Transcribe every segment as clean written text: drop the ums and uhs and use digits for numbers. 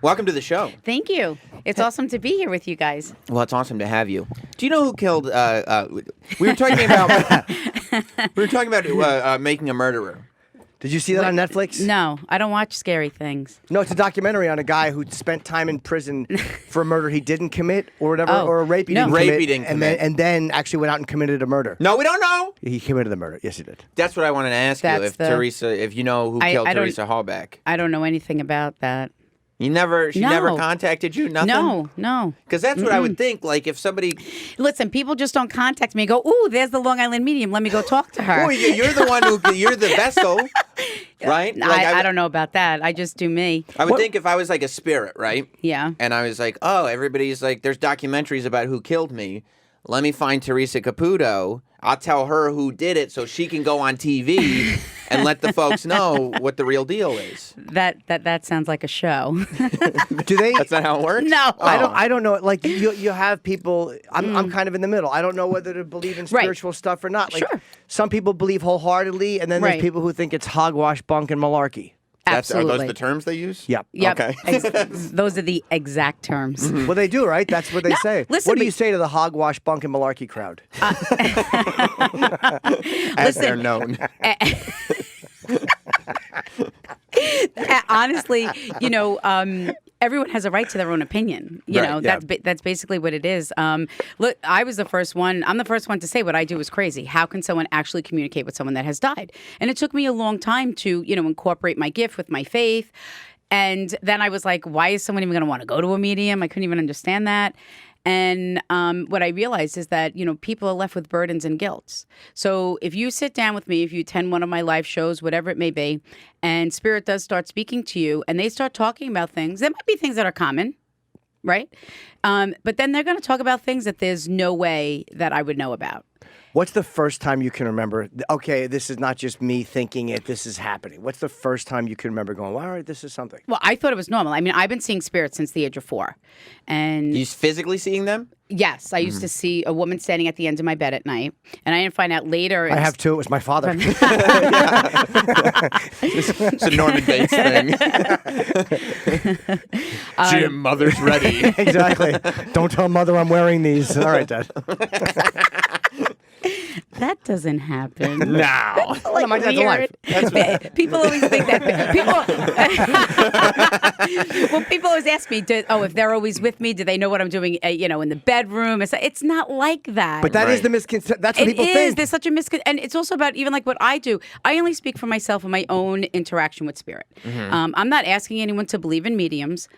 Welcome to the show. Thank you. It's awesome to be here with you guys. Well, it's awesome to have you. Do you know who killed? We were talking about making a murderer. Did you see that on Netflix? No, I don't watch scary things. No, it's a documentary on a guy who spent time in prison for a murder he didn't commit, or whatever, Oh, or a rape he no. didn't Rape commit, he didn't commit. and then actually went out and committed a murder. No, we don't know. He committed the murder. Yes, he did. That's what I wanted to ask you. That's If you know who killed I don't- Theresa Hallback. I don't know anything about that. She never No. contacted you. Nothing. No. Because that's what I would think. Like if somebody. Listen, people just don't contact me and go, ooh, there's the Long Island medium. Let me go talk to her. Oh, you're the one you're the vessel, right? Like, I don't know about that. I just do me. I would think if I was like a spirit, right? Yeah. And I was like, oh, everybody's like, there's documentaries about who killed me. Let me find Theresa Caputo. I'll tell her who did it so she can go on TV and let the folks know what the real deal is. That sounds like a show. Do they? That's not how it works? No. I don't know. Like you have people. I'm kind of in the middle. I don't know whether to believe in Right. spiritual stuff or not. Like Sure. some people believe wholeheartedly, and then Right. there's people who think it's hogwash, bunk, and malarkey. Are Absolutely. those the terms they use? Yep. Yep. Okay. Those are the exact terms. Well, they do, right? That's what they say. listen, What do but- you say to the hogwash, bunk, and malarkey crowd? As Listen. they're known. Honestly, everyone has a right to their own opinion. You Right, know, yeah. that's basically what it is. Look, I was the first one. I'm the first one to say what I do is crazy. How can someone actually communicate with someone that has died? And it took me a long time to, incorporate my gift with my faith. And then I was like, why is someone even going to want to go to a medium? I couldn't even understand that. And what I realized is that, people are left with burdens and guilt. So if you sit down with me, if you attend one of my live shows, whatever it may be, and Spirit does start speaking to you and they start talking about things, there might be things that are common, right? But then they're going to talk about things that there's no way that I would know about. What's the first time you can remember, okay, this is not just me thinking it, this is happening? What's the first time you can remember going, well, all right, this is something? Well, I thought it was normal. I mean, I've been seeing spirits since the age of 4. And You physically seeing them? yes, I used to see a woman standing at the end of my bed at night. And I didn't find out later. I have two. It was my father. It's a Norman Bates thing. Jim, mother's ready. Exactly. Don't tell mother I'm wearing these. All right, Dad. That doesn't happen. No. Oh, no, my dad's alive. People always think that. Well, people always ask me, if they're always with me, do they know what I'm doing, in the bedroom? It's not like that. But that is Right. the misconception. That's what It people is. think. There's such a and it's also about even like what I do. I only speak for myself and my own interaction with spirit. I'm not asking anyone to believe in mediums.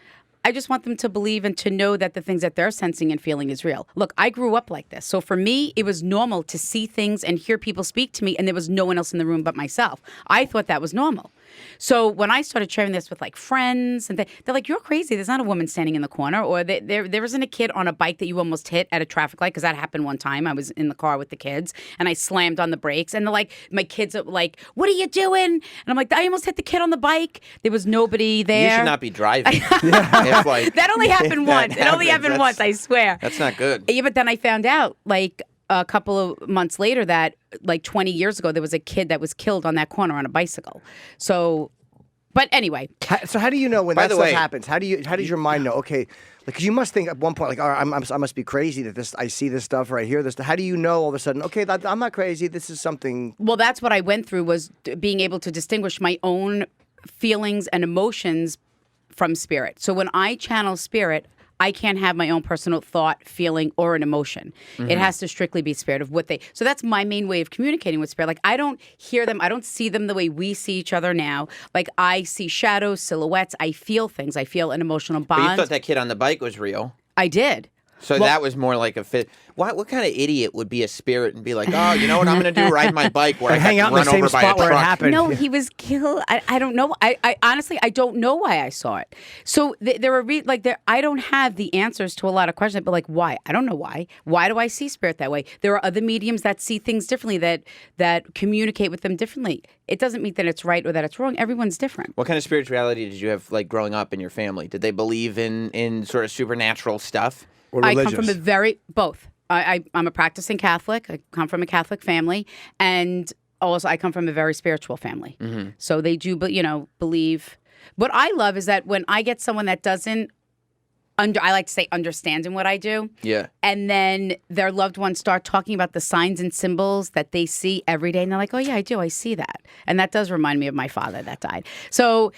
I just want them to believe and to know that the things that they're sensing and feeling is real. Look, I grew up like this. So for me, it was normal to see things and hear people speak to me, and there was no one else in the room but myself. I thought that was normal. So when I started sharing this with like friends, and they're like, "You're crazy. There's not a woman standing in the corner, or there isn't a kid on a bike that you almost hit at a traffic light," because that happened one time. I was in the car with the kids, and I slammed on the brakes, and they're like, my kids are like, "What are you doing?" And I'm like, "I almost hit the kid on the bike. There was nobody there." You should not be driving. If, like, That only happened once. It only happened once, I swear. That's not good. Yeah, but then I found out, like, a couple of months later that, like, 20 years ago, there was a kid that was killed on that corner on a bicycle. So, but anyway. So how do you know when By that the stuff way- happens? How does your mind know? Okay, like 'cause you must think at one point, like, all right, I must be crazy that I see this stuff or I hear this. How do you know all of a sudden? Okay, I'm not crazy. This is something. Well, that's what I went through, was being able to distinguish my own feelings and emotions from spirit. So when I channel spirit, I can't have my own personal thought, feeling, or an emotion. It has to strictly be spirit of what they. So that's my main way of communicating with spirit. Like, I don't hear them, I don't see them the way we see each other now. Like, I see shadows, silhouettes, I feel things, I feel an emotional But you bond. thought that kid on the bike was real. I did. So that was more like a fit. What kind of idiot would be a spirit and be like, oh, you know what I'm going to do? Ride my bike where I hang got out in run the same over by a spot where it truck. happened. No, he was killed. I don't know. I honestly, I don't know why I saw it. So there are I don't have the answers to a lot of questions, but like, why? I don't know why. Why do I see spirit that way? There are other mediums that see things differently, that communicate with them differently. It doesn't mean that it's right or that it's wrong. Everyone's different. What kind of spirituality did you have, like, growing up in your family? Did they believe in sort of supernatural stuff? Or I religious. come from both. I'm a practicing Catholic. I come from a Catholic family, and also I come from a very spiritual family. So they do, believe. What I love is that when I get someone that doesn't I like to say understands in what I do. Yeah. And then their loved ones start talking about the signs and symbols that they see every day. And they're like, oh, yeah, I do. I see that. And that does remind me of my father that died. So,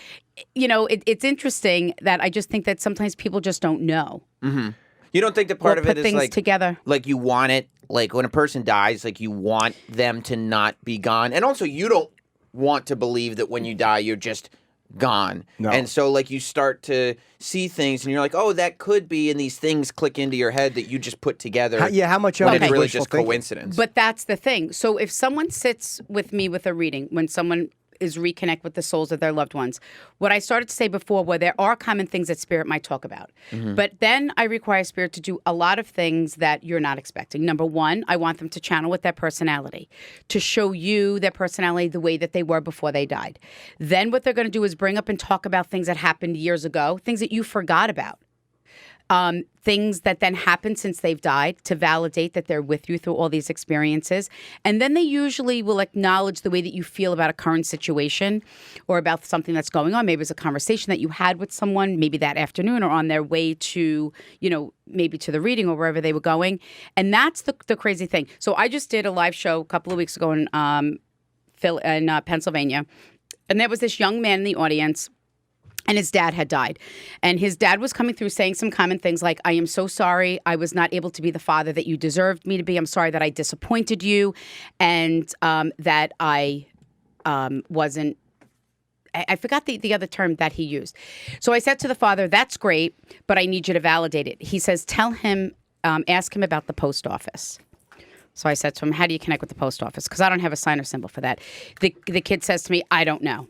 it's interesting that I just think that sometimes people just don't know. Mm-hmm. You don't think that part of it put is things like together. Like you want it, like when a person dies, like you want them to not be gone. And also you don't want to believe that when you die, you're just gone. No. And so like you start to see things and you're like, oh, that could be, and these things click into your head that you just put together. How much of when it it's is really wishful just thinking? coincidence. But that's the thing. So if someone sits with me with a reading, when someone is reconnect with the souls of their loved ones, what I started to say before were there are common things that spirit might talk about. Mm-hmm. But then I require spirit to do a lot of things that you're not expecting. Number one, I want them to channel with their personality, to show you their personality the way that they were before they died. Then what they're going to do is bring up and talk about things that happened years ago, things that you forgot about. Things that then happen since they've died to validate that they're with you through all these experiences. And then they usually will acknowledge the way that you feel about a current situation or about something that's going on. Maybe it's a conversation that you had with someone, maybe that afternoon or on their way to, maybe to the reading or wherever they were going. And that's the crazy thing. So I just did a live show a couple of weeks ago in Pennsylvania. And there was this young man in the audience. And his dad had died. And his dad was coming through saying some common things like, I am so sorry. I was not able to be the father that you deserved me to be. I'm sorry that I disappointed you. And that I wasn't, I forgot the other term that he used. So I said to the father, that's great, but I need you to validate it. He says, tell him, ask him about the post office. So I said to him, how do you connect with the post office? Because I don't have a sign or symbol for that. The kid says to me, I don't know.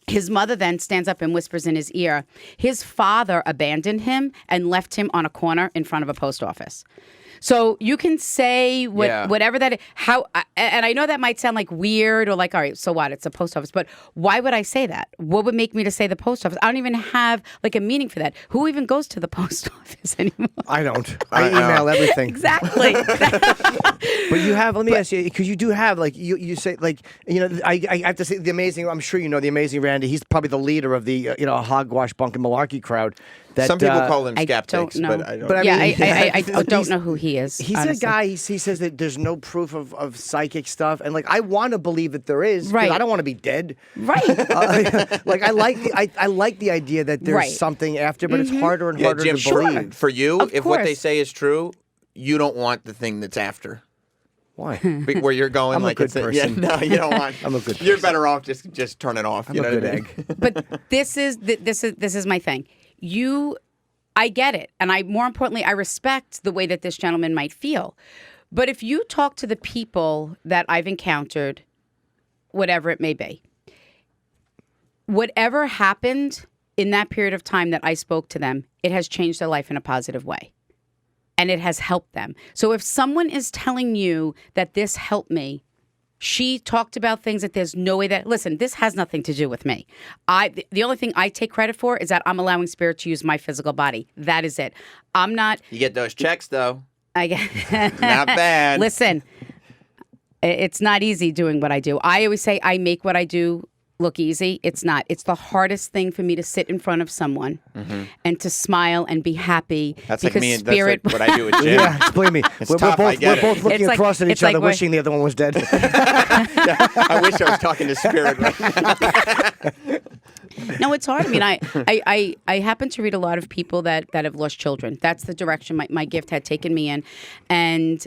His mother then stands up and whispers in his ear, his father abandoned him and left him on a corner in front of a post office. So you can say whatever that is, and I know that might sound like weird or like, all right, so what? It's a post office. But why would I say that? What would make me to say the post office? I don't even have like a meaning for that. Who even goes to the post office anymore? I don't. I email everything. Exactly. But you have, let me ask you, because you do have, like, you say, like, I have to say, I'm sure you know the amazing Randy. He's probably the leader of the, hogwash, bunk, and malarkey crowd. That, some people call him I skeptics, don't know. but I don't. But I don't know who he is. He's honestly. a guy. He says that there's no proof of psychic stuff, and like I want to believe that there is. 'Cause Right. I don't want to be dead. Right. Like I like the idea that there's Right. something after, but it's harder and Yeah, harder Jim, to believe. sure. For you, Of if what they course. say is true, you don't want the thing that's after. Why? Where you're going, I'm a like good it's yeah, person. no, you don't want. I'm a good You're person. better off just turn it off. I'm you a know good what I mean? egg. But this is my thing. I get it. And more importantly, I respect the way that this gentleman might feel. But if you talk to the people that I've encountered, whatever it may be, whatever happened in that period of time that I spoke to them, it has changed their life in a positive way. And it has helped them. So if someone is telling you that this helped me, she talked about things that there's no way that, listen, this has nothing to do with me. The only thing I take credit for is that I'm allowing spirit to use my physical body. That is it. I'm not. You get those checks though. I get Not bad. Listen, it's not easy doing what I do. I always say I make what I do look easy. It's not. It's the hardest thing for me to sit in front of someone and to smile and be happy. That's like because me. spirit. That's like what I do with Jim. Yeah, believe me. We're tough, I get both it. looking It's like- across at it's each other, like we're- wishing the other one was dead. I wish I was talking to spirit right now. No, it's hard. I mean, I happen to read a lot of people that have lost children. That's the direction my gift had taken me in. And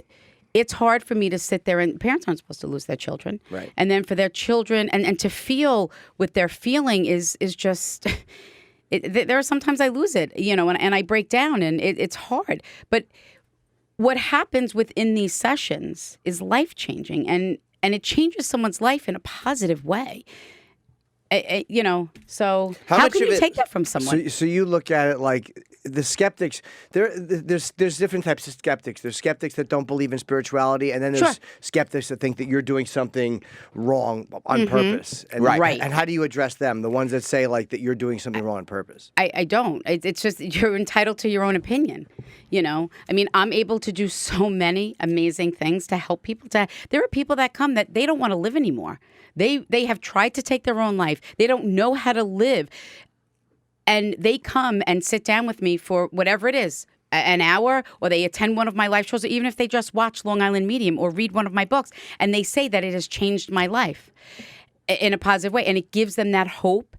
it's hard for me to sit there, and parents aren't supposed to lose their children. Right. And then for their children, and to feel what they're feeling is just, there are sometimes I lose it, and I break down, and it's hard. But what happens within these sessions is life-changing, and it changes someone's life in a positive way. So How how much can of you it- take that from someone? So you look at it like the skeptics. There's different types of skeptics. There's skeptics that don't believe in spirituality, and then there's skeptics that think that you're doing something wrong on purpose. And, Right. And how do you address them? The ones that say like that you're doing something wrong on purpose. I don't. It's just you're entitled to your own opinion. You know, I mean, I'm able to do so many amazing things to help people. There are people that come that they don't want to live anymore. They have tried to take their own life. They don't know how to live. And they come and sit down with me for whatever it is, an hour, or they attend one of my live shows, or even if they just watch Long Island Medium or read one of my books, and they say that it has changed my life in a positive way. And it gives them that hope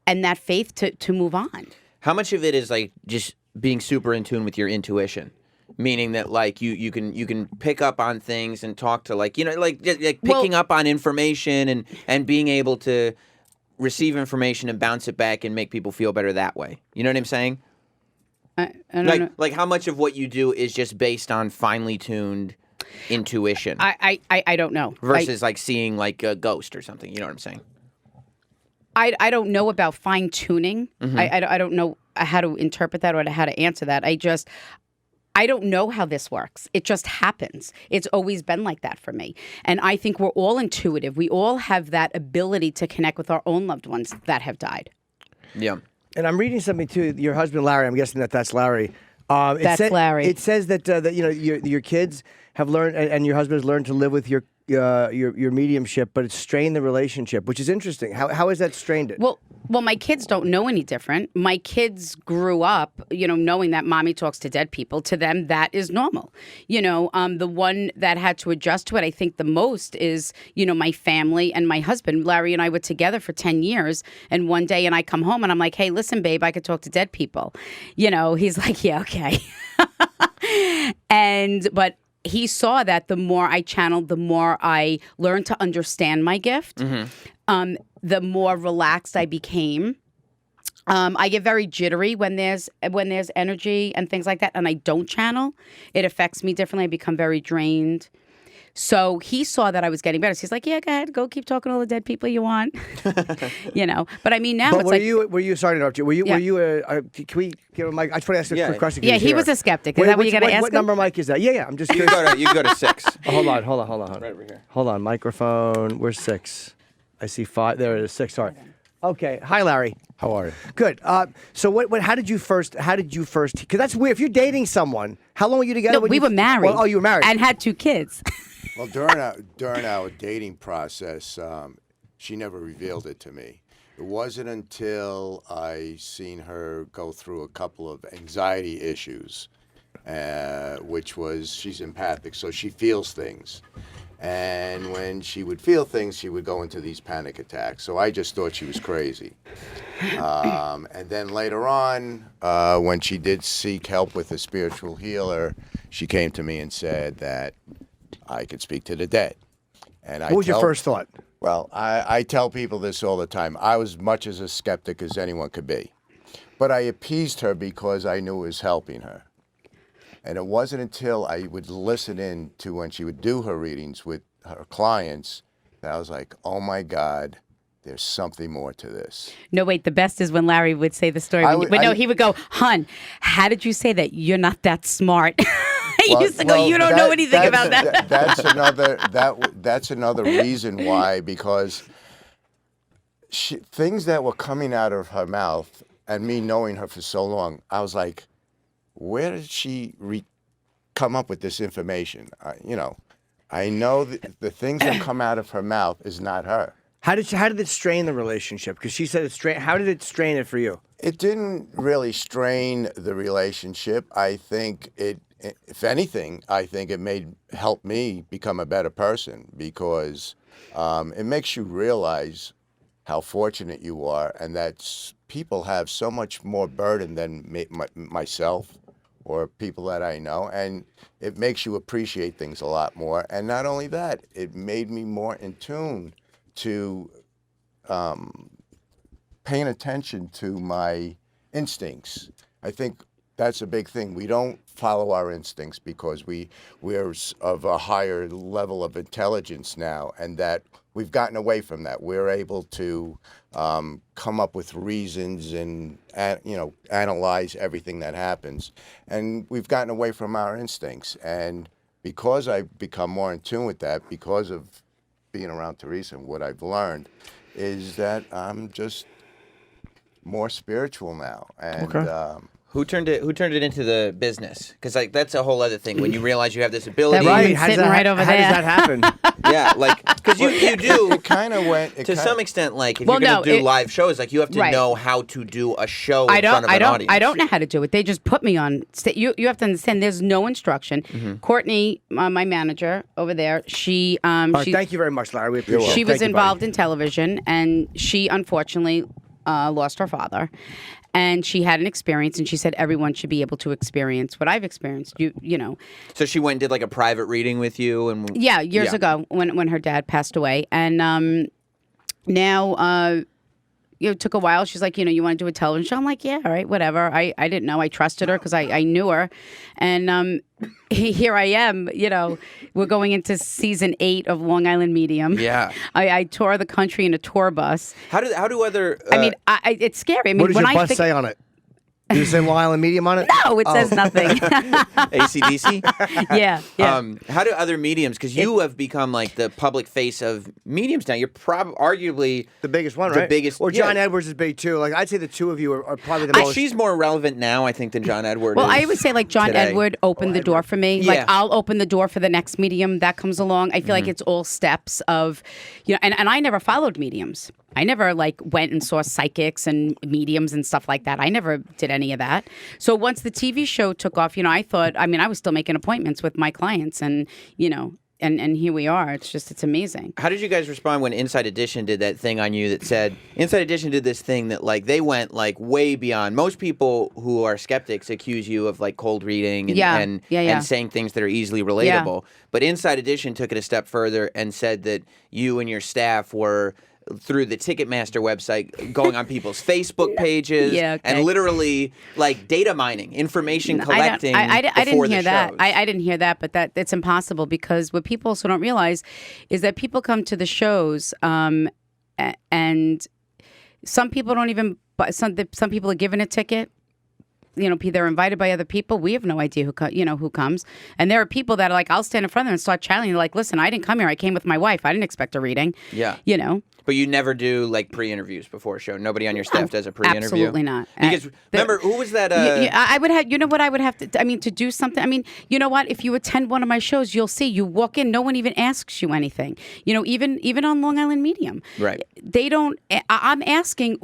and that faith to move on. How much of it is like just being super in tune with your intuition? Meaning that like you can pick up on things and talk to like picking up on information and being able to receive information and bounce it back and make people feel better that way. You know what I'm saying? I don't know. Like how much of what you do is just based on finely tuned intuition? I don't know. Versus like seeing like a ghost or something. You know what I'm saying? I don't know about fine tuning. I don't know how to interpret that or how to answer that. I don't know how this works. It just happens. It's always been like that for me. And I think we're all intuitive. We all have that ability to connect with our own loved ones that have died. Yeah. And I'm reading something too. Your husband Larry. I'm guessing that's Larry. That's Larry. It says that your kids have learned and your husband has learned to live with your mediumship, but it's strained the relationship, which is interesting. How has that strained it? Well, my kids don't know any different. My kids grew up, knowing that mommy talks to dead people. To them, that is normal. The one that had to adjust to it, I think the most is, my family and my husband. Larry and I were together for 10 years. And one day, I come home and I'm like, hey, listen, babe, I could talk to dead people. He's like, yeah, okay. But he saw that the more I channeled, the more I learned to understand my gift. The more relaxed I became. I get very jittery when there's energy and things like that, and I don't channel. It affects me differently. I become very drained. So he saw that I was getting better. So he's like, "Yeah, go ahead, go keep talking to all the dead people you want." But I mean, now but it's were you sorry to interrupt you? Were you? Can we give a mic? I just want to ask a quick question. Yeah, he was a skeptic. Is that what you got to ask What him? number mic is that? Yeah. I'm just curious. You can go to 6. Hold on. Right over here. Hold on, microphone. Where's 6? I see 5. There it is. 6. Sorry. Okay. Hi, Larry. How are you? Good. So what? How did you first? Because that's weird. If you're dating someone, how long were you together? No, we were married. Well, you were married and had 2 kids. Well, during our dating process, she never revealed it to me. It wasn't until I seen her go through a couple of anxiety issues, which was she's empathic, so she feels things. And when she would feel things, she would go into these panic attacks. So I just thought she was crazy. And then later on, when she did seek help with a spiritual healer, she came to me and said that I could speak to the dead. And what was your first thought? Well, I tell people this all the time. I was much as a skeptic as anyone could be. But I appeased her because I knew it was helping her. And it wasn't until I would listen in to when she would do her readings with her clients that I was like, oh my God, there's something more to this. No, wait, the best is when Larry would say the story. He would go, "Hun, how did you say that? You're not that smart." He used to go, "You don't know anything about that." That's another reason why, because things that were coming out of her mouth, and me knowing her for so long, I was like, where did she come up with this information? I know that the things that come out of her mouth is not her. How did it strain the relationship? Because she said it strained. How did it strain it for you? It didn't really strain the relationship. I think if anything, it helped me become a better person, because it makes you realize how fortunate you are, and that people have so much more burden than myself or people that I know, and it makes you appreciate things a lot more. And not only that, it made me more in tune to paying attention to my instincts. I think that's a big thing. We don't follow our instincts because we're of a higher level of intelligence now, and that we've gotten away from that. We're able to come up with reasons and analyze everything that happens, and we've gotten away from our instincts. And because I've become more in tune with that, because of being around Theresa, and what I've learned is that I'm just more spiritual now. And Who turned it into the business? Because like that's a whole other thing. When you realize you have this ability, That Right? woman's How does sitting that, right over how there. does that happen? yeah, like because you do it kind of went to some extent. Like if Well, you're going to no, do live shows, like you have to Right. know how to do a show in front of an audience. I don't know how to do it. They just put me on. You have to understand. There's no instruction. Courtney, my manager over there, she Thank you very much, Larry. We appreciate it. she was Thank you, buddy. involved in television, and she unfortunately lost her father. And she had an experience, and she said everyone should be able to experience what I've experienced. You know. So she went and did like a private reading with you, and Yeah, years ago when her dad passed away, and now it took a while. She's like, you want to do a television show? I'm like, yeah, all right, whatever. I didn't know. I trusted her because I knew her, and here I am. We're going into season 8 of Long Island Medium. Yeah. I tour the country in a tour bus. How do other? I mean, it's scary. I mean, What does when your I bus think, say on it? Does it say Long Island Medium on it? no, it says nothing. AC/DC? yeah. How do other mediums? Because you have become like the public face of mediums now. You're arguably The biggest one, the right? biggest. Or John yeah. Edwards is big too. Like I'd say the two of you are probably the most. She's more relevant now, I think, than John Edward. Well, is I would say like John today. Edward opened the door for me. Yeah. Like I'll open the door for the next medium that comes along. I feel like it's all steps of, and I never followed mediums. I never like went and saw psychics and mediums and stuff like that. I never did any of that. So once the TV show took off, I thought, I was still making appointments with my clients, and and here we are. It's amazing. How did you guys respond when Inside Edition did that thing on you that said Inside Edition did this thing that like they went like way beyond most people who are skeptics accuse you of like cold reading and and saying things that are easily relatable. But Inside Edition took it a step further and said that you and your staff were through the Ticketmaster website going on people's Facebook pages and literally like data mining, information collecting. I didn't hear that. Shows. I didn't hear that, but that's impossible because what people also don't realize is that people come to the shows and some people don't even. Some people are given a ticket. They're invited by other people. We have no idea who comes. And there are people that are like, I'll stand in front of them and start chatting. They're like, listen, I didn't come here. I came with my wife. I didn't expect a reading. Yeah. But you never do like pre-interviews before a show. Nobody on your staff does a pre-interview. Absolutely not. Because remember, who was that? I would have. You know what I would have to. To do something. You know what? If you attend one of my shows, you'll see. You walk in, no one even asks you anything. Even on Long Island Medium, Right. They don't. I'm asking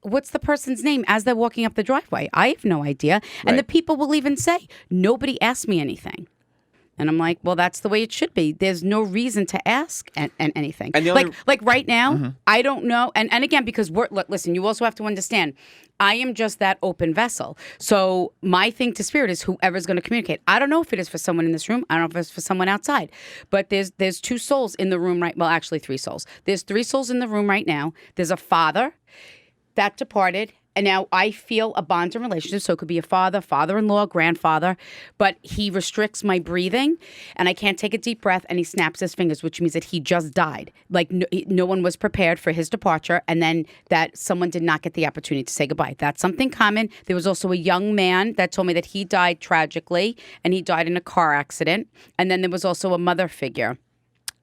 what's the person's name as they're walking up the driveway. I have no idea, and Right. the people will even say nobody asked me anything. And I'm like, well, that's the way it should be. There's no reason to ask and anything. And the like only- like right now, I don't know. And again, because listen, you also have to understand, I am just that open vessel. So my thing to spirit is whoever's going to communicate. I don't know if it is for someone in this room. I don't know if it's for someone outside. But there's 2 souls in the room well, actually 3 souls. There's 3 souls in the room right now. There's a father that departed. And now I feel a bond in relationship. So it could be a father, father-in-law, grandfather, but he restricts my breathing and I can't take a deep breath and he snaps his fingers, which means that he just died. Like no one was prepared for his departure and then that someone did not get the opportunity to say goodbye. That's something common. There was also a young man that told me that he died tragically and he died in a car accident. And then there was also a mother figure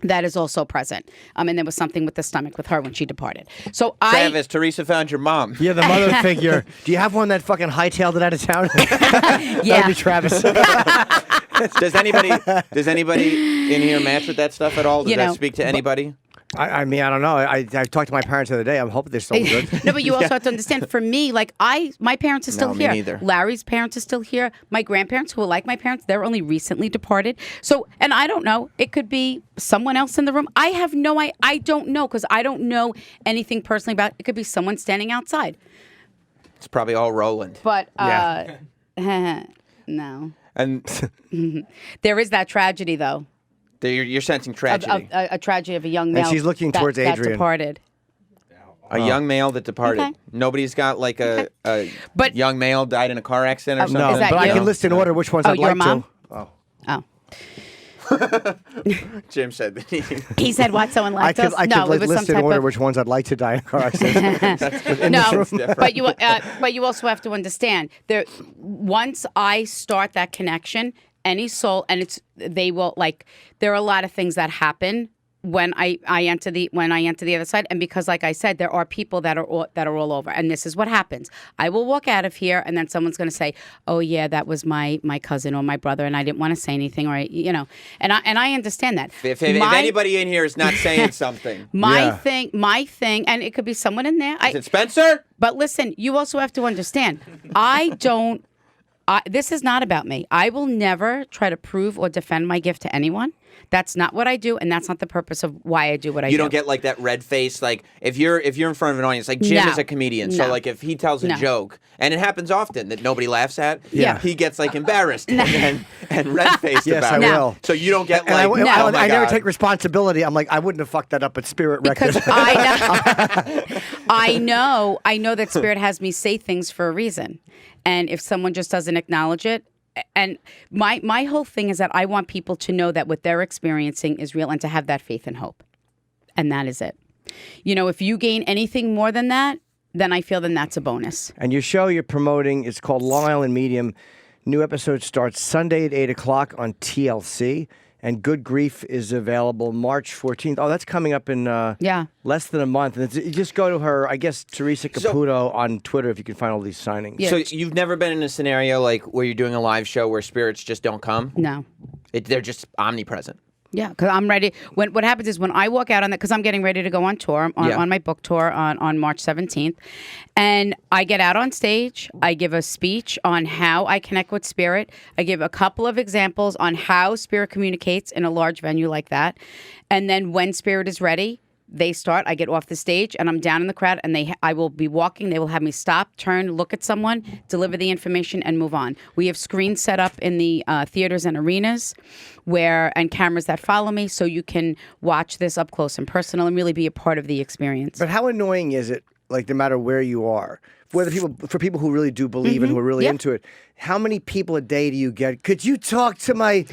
that is also present. And there was something with the stomach with her when she departed. So Travis, Theresa found your mom. Yeah, the mother figure. Do you have one that fucking hightailed it out of town? That'd be Travis. Does anybody in here match with that stuff at all? Does that speak to anybody? I mean, I don't know. I talked to my parents the other day. I'm hoping they're still good. No, but you also have to understand, for me, like my parents are still No, me here. neither. Larry's parents are still here. My grandparents, who are like my parents, they're only recently departed. So, and I don't know. It could be someone else in the room. I have no, I don't know because I don't know anything personally about it. It could be someone standing outside. It's probably all Roland. But, Yeah. no. And There is that tragedy, though. you're sensing tragedy. A tragedy of a young male. she's looking towards that Adrian. departed. A young male that departed. Okay. Nobody's got like a But- young male died in a car accident or something? No, Is that but I you? can list in order which ones Oh, I'd you're like a mom? to. Oh. Oh. Jim said that He said what? Someone left us? I No, could it was some list in type order of... which ones I'd like to die in a car accident. No, different. but you also have to understand there. Once I start that connection, any soul, and they will like. There are a lot of things that happen when I enter the other side, and because, like I said, there are people that are all over, and this is what happens. I will walk out of here, and then someone's going to say, "Oh yeah, that was my cousin or my brother," and I didn't want to say anything, or and I understand that. If anybody in here is not saying something, my thing, and it could be someone in there. is it Spencer? But listen, you also have to understand. This is not about me. I will never try to prove or defend my gift to anyone. That's not what I do, and that's not the purpose of why I do what I do. You don't get like that red face, like if you're in front of an audience, like Jim is a comedian, so like if he tells a joke, and it happens often that nobody laughs at, he gets like embarrassed and red faced Yes, about I it. will. So you don't get And like, I oh my never God. take responsibility. I'm like, I wouldn't have fucked that up at Spirit because Records. I know that Spirit has me say things for a reason, and if someone just doesn't acknowledge it. And my whole thing is that I want people to know that what they're experiencing is real and to have that faith and hope. And that is it. If you gain anything more than that, then I feel then that's a bonus. And your show you're promoting is called Long Island Medium. New episode starts Sunday at 8 o'clock on TLC. And Good Grief is available March 14th. Oh, that's coming up in less than a month. And you just go to her, I guess, Theresa Caputo on Twitter if you can find all these signings. Yeah. So you've never been in a scenario like where you're doing a live show where spirits just don't come? No. They're just omnipresent. Yeah, because I'm ready. What happens is when I walk out on that, because I'm getting ready to go on tour, on my book tour on March 17th, and I get out on stage, I give a speech on how I connect with spirit. I give a couple of examples on how spirit communicates in a large venue like that. And then when spirit is ready, they start. I get off the stage and I'm down in the crowd, and I will be walking. They will have me stop, turn, look at someone, deliver the information, and move on. We have screens set up in the theaters and arenas and cameras that follow me, so you can watch this up close and personal and really be a part of the experience. But how annoying is it, like, no matter where you are, for people who really do believe and who are really into it, how many people a day do you get? Could you talk to my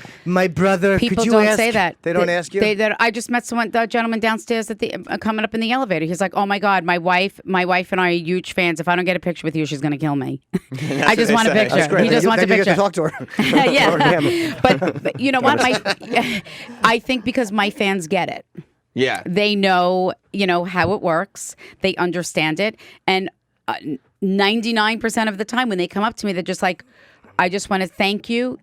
brother? People Could you don't ask? say that. They don't ask you? I just met the gentleman downstairs at the coming up in the elevator. He's like, "Oh my God, my wife and I are huge fans. If I don't get a picture with you, she's going to kill me." I just want a picture. That's great. He just wants a Then you picture. get to talk to her. Yeah. But you know what? I think because my fans get it. Yeah. They know, how it works. They understand it. And 99% of the time when they come up to me, they're just like, "I just want to thank you.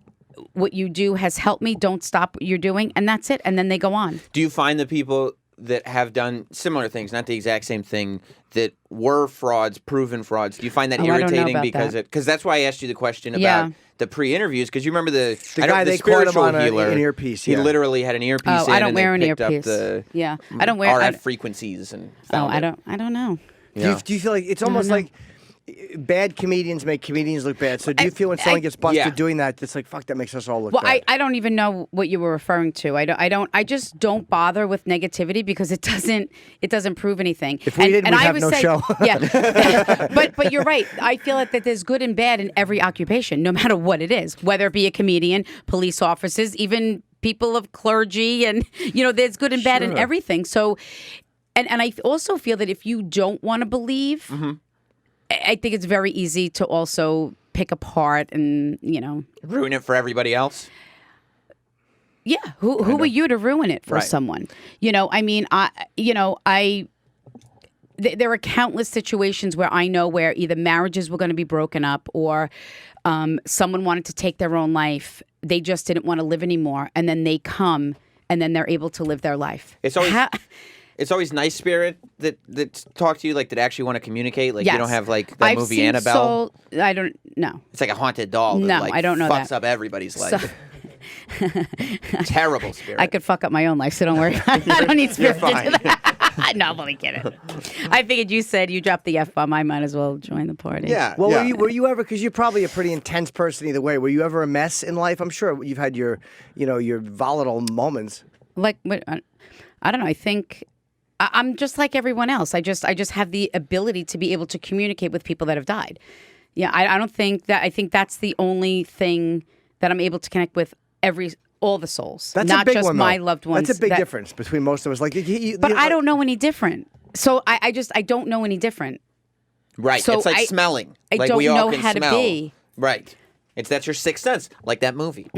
What you do has helped me. Don't stop what you're doing." And that's it. And then they go on. Do you find the people that have done similar things, not the exact same thing, that were frauds, proven frauds, do you find that I don't know irritating about because that's why I asked you the question about Yeah. the pre-interviews, because you remember the guy they caught him spiritual on healer, an earpiece. He Yeah. literally had an earpiece in I don't and wear they an picked up earpiece. the Yeah. I don't wear RF frequencies and found it. I don't know. Yeah. Do you feel like it's almost like bad comedians make comedians look bad? So do you feel when someone gets busted Yeah. doing that, it's like, fuck, that makes us all look Well, bad? I don't even know what you were referring to. I just don't bother with negativity because it doesn't prove anything. If we didn't, we'd have no show. Yeah. But you're right. I feel like that there's good and bad in every occupation, no matter what it is, whether it be a comedian, police officers, even people of clergy, and there's good and bad in everything. So, and I also feel that if you don't want to believe, I think it's very easy to also pick apart and Ruin it for everybody else. Yeah, who are you to ruin it for Right. someone? There are countless situations where I know where either marriages were going to be broken up or someone wanted to take their own life. They just didn't want to live anymore, and then they come, and then they're able to live their life. It's always nice spirit that talk to you, like that actually want to communicate. Like you Yes. don't have like that I've movie seen Annabelle. I don't know. It's like a haunted doll that No, like I don't know fucks that. up everybody's life. Terrible spirit. I could fuck up my own life, so don't worry. I don't need spirit You're to do that. No, I'm only kidding. I figured you said you dropped the F-bomb. I might as well join the party. Yeah. Well, yeah. were you ever? Because you're probably a pretty intense person either way. Were you ever a mess in life? I'm sure you've had your volatile moments. Like, I don't know. I think I'm just like everyone else. I just have the ability to be able to communicate with people that have died. Yeah, I don't think that. I think that's the only thing that I'm able to connect with all the souls, That's not a big just one, though. my loved ones. That's a big difference between most of us. Like, but I don't know any different. So I don't know any different. Right. So it's like smelling. I like don't we all know can how smell. to be. Right. That's your sixth sense, like that movie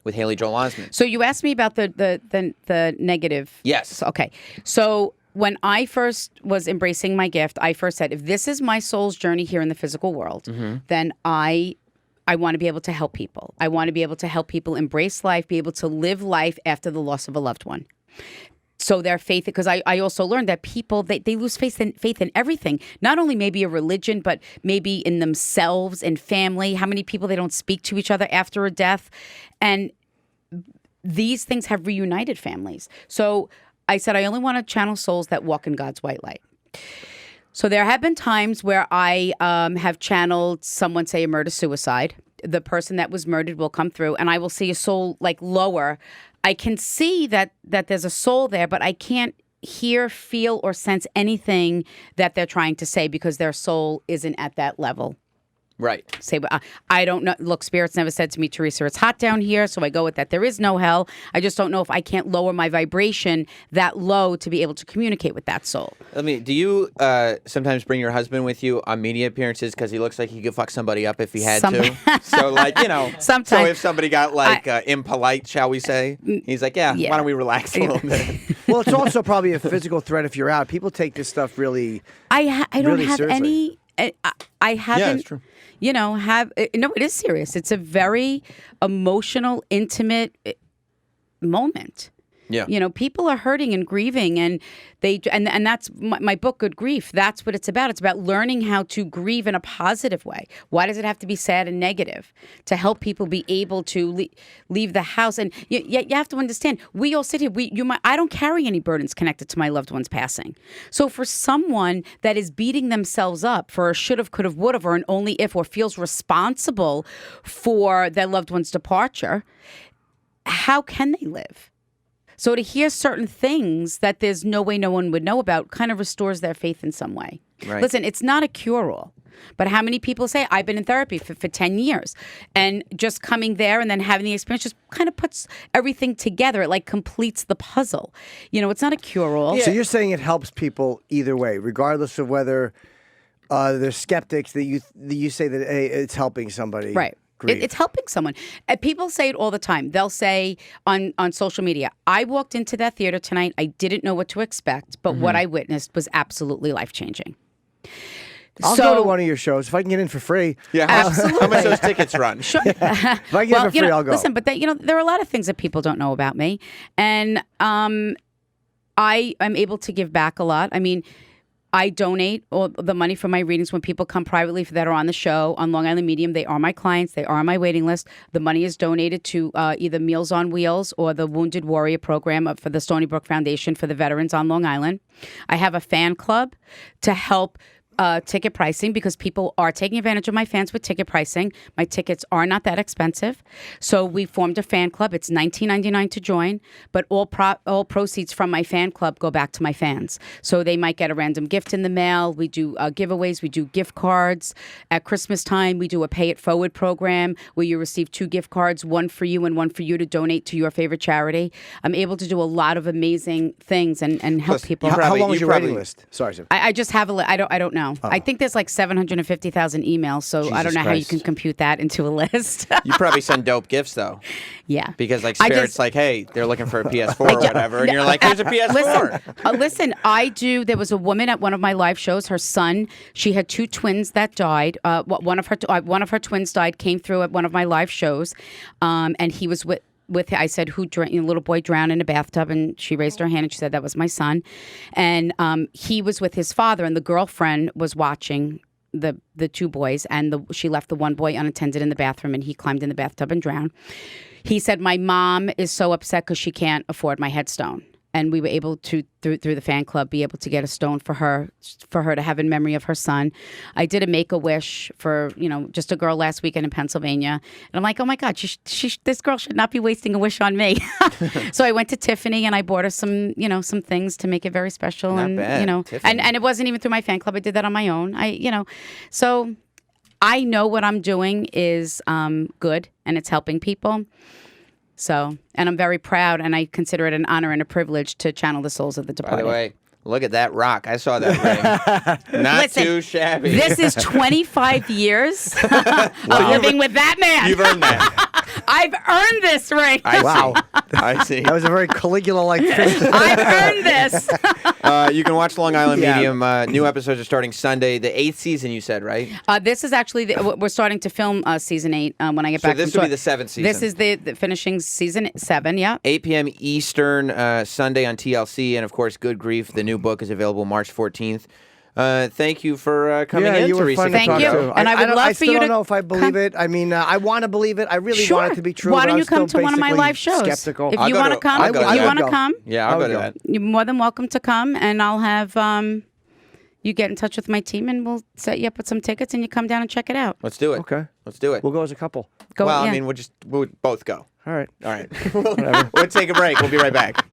with Haley Joel Osment. So you asked me about the negative. Yes. Okay. So when I first was embracing my gift, I first said, if this is my soul's journey here in the physical world, then I want to be able to help people. I want to be able to help people embrace life, be able to live life after the loss of a loved one. So their faith, because I also learned that people, they lose faith in everything. Not only maybe a religion, but maybe in themselves and family. How many people they don't speak to each other after a death. And these things have reunited families. So I said, I only want to channel souls that walk in God's white light. So there have been times where I have channeled someone, say a murder-suicide. The person that was murdered will come through and I will see a soul like lower. I can see that there's a soul there, but I can't hear, feel, or sense anything that they're trying to say because their soul isn't at that level. Right. Say, I don't know. Look, Spirit's never said to me, Theresa, it's hot down here, so I go with that. There is no hell. I just don't know if I can't lower my vibration that low to be able to communicate with that soul. Do you sometimes bring your husband with you on media appearances because he looks like he could fuck somebody up if he had to? So, sometimes. So if somebody got impolite, shall we say, he's like, yeah. Why don't we relax a little bit? Well, it's also probably a physical threat if you're out. People take this stuff really. I don't really have seriously. any. I haven't. Yeah, it's true. No, it is serious. It's a very emotional, intimate moment. Yeah. People are hurting and grieving, and and that's my book, Good Grief. That's what it's about. It's about learning how to grieve in a positive way. Why does it have to be sad and negative? To help people be able to leave the house. And you have to understand, we all sit here. I don't carry any burdens connected to my loved one's passing. So for someone that is beating themselves up for a should have, could have, would have, or an only if, or feels responsible for their loved one's departure, how can they live? So to hear certain things that there's no way no one would know about kind of restores their faith in some way. Right. Listen, it's not a cure-all. But how many people say, I've been in therapy for 10 years. And just coming there and then having the experience just kind of puts everything together. It like completes the puzzle. It's not a cure-all. So you're saying it helps people either way, regardless of whether they're skeptics, that you say that, hey, it's helping somebody. Right. It's helping someone. People say it all the time. They'll say on social media, I walked into that theater tonight. I didn't know what to expect, but what I witnessed was absolutely life-changing. I'll go to one of your shows if I can get in for free. Yeah, absolutely. How much those tickets run? Sure. If I get in for free, I'll go. Listen, but there are a lot of things that people don't know about me, and I am able to give back a lot. I mean, I donate all the money from my readings when people come privately that are on the show on Long Island Medium. They are my clients. They are on my waiting list. The money is donated to either Meals on Wheels or the Wounded Warrior Program for the Stony Brook Foundation for the veterans on Long Island. I have a fan club to help ticket pricing because people are taking advantage of my fans with ticket pricing. My tickets are not that expensive. So we formed a fan club. It's $19.99 to join, but all proceeds from my fan club go back to my fans. So they might get a random gift in the mail. We do giveaways. We do gift cards. At Christmas time, we do a Pay It Forward program where you receive 2 gift cards, one for you and one for you to donate to your favorite charity. I'm able to do a lot of amazing things and help people. How long is your waiting list? Sorry, sir. I just have I don't know. I think there's like 750,000 emails, so I don't know how you can compute that into a list. You probably send dope gifts, though. Yeah. Because Spirit's like, hey, they're looking for a PS4 or whatever, and you're like, here's a PS4. Listen, there was a woman at one of my live shows, her son, she had 2 twins that died. One of her twins died, came through at one of my live shows, and he was with I said, who drank? A little boy drowned in a bathtub, and she raised her hand and she said that was my son. And he was with his father, and the girlfriend was watching the 2 boys, and she left the one boy unattended in the bathroom, and he climbed in the bathtub and drowned. He said, my mom is so upset because she can't afford my headstone. And we were able to, through the fan club, be able to get a stone for her to have in memory of her son. I did a Make-A-Wish for, just a girl last weekend in Pennsylvania. And I'm like, oh my God, this girl should not be wasting a wish on me. So I went to Tiffany and I bought her some things to make it very special. Not bad. And it wasn't even through my fan club. I did that on my own. So I know what I'm doing is good and it's helping people. So, and I'm very proud, and I consider it an honor and a privilege to channel the souls of the By departed. the way, look at that rock. I saw that ring. Not Listen, too shabby. This is 25 years of living with that man. You've earned that. I've earned this ring. Wow. I see. That was a very Caligula-like finish. I've earned this. You can watch Long Island Yeah. Medium. New episodes are starting Sunday. The 8th season, you said, right? This is actually, we're starting to film season 8 when I get So back. this from will be tour. the 7th season. This is the finishing season 7, yeah. 8 p.m. Eastern, Sunday on TLC. And, of course, Good Grief. The new book is available March 14th. Thank you for coming in, you were Teresa. fun to Thank talk you. to. And I would love I for still you don't to know if I believe it. I mean, I want to believe it. I really Sure. want it to be true. Why but don't I'm you come to still one of my basically live shows? Skeptical. If I'll you go want to- to come, I'll go to if you that. want to come, Yeah, I'll go to that. you're more than welcome to come, and I'll have you get in touch with my team, and we'll set you up with some tickets, and you come down and check it out. Let's do it. Okay. Let's do it. We'll go as a couple. Go, well, yeah. I mean, we'll both go. All right. All right. We'll take a break. We'll be right back.